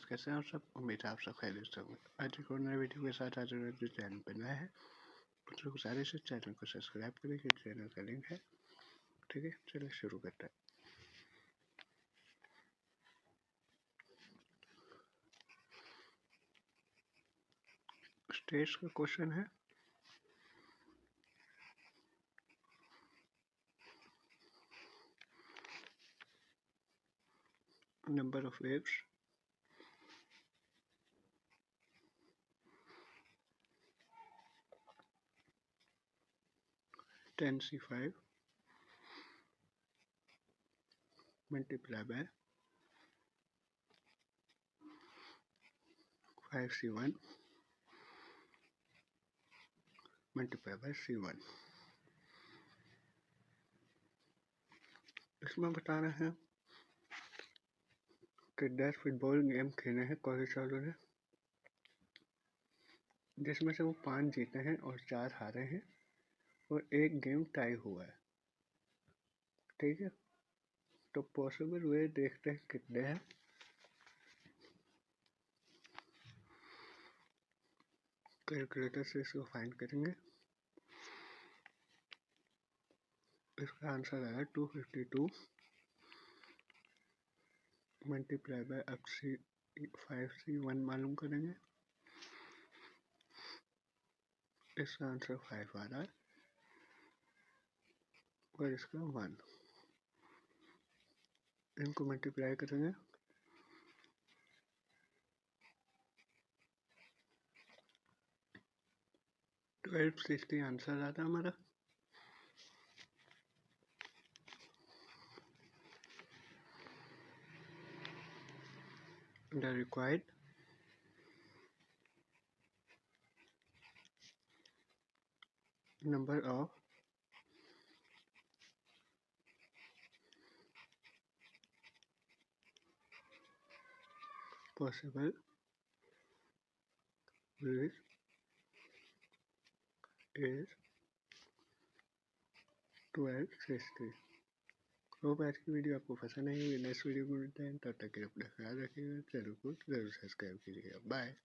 Guys, कैसे हैं आप सब। उम्मीद है आप सब खैरियत से होंगे। आज एक और नए वीडियो के साथ आज जो चैनल पर नया है उन लोग सारे से चैनल को सब्सक्राइब करें। चैनल का लिंक है, ठीक है। चलिए शुरू करते हैं। स्टेट्स का क्वेश्चन है। Number of waves, (10c5) multiplied by 5c1 multiplied by c1। इसमें बताना है कि 10 फुटबॉल गेम खेले हैं कॉलेज वालों ने, जिसमें से वो 5 जीते हैं और 4 हारे हैं और एक गेम टाई हुआ है, ठीक है। तो पॉसिबल वे देखते हैं कितने हैं। कैलकुलेटर से इसको फाइंड करेंगे। इसका आंसर आया 252 मल्टीप्लाई बाय अब 5c1 मालूम करेंगे। इसका आंसर 5 आ रहा है और इसका 1। इनको मल्टीप्लाई करेंगे 1260 आंसर आता है हमारा। The required number of possible ways is 1260। Hope आज की वीडियो आपको पसंद आई होगी। नेक्स्ट वीडियो में मिलते हैं, तब तक के लिए अपना ख्याल रखिएगा। चैनल को जरूर सब्सक्राइब कीजिएगा। बाय।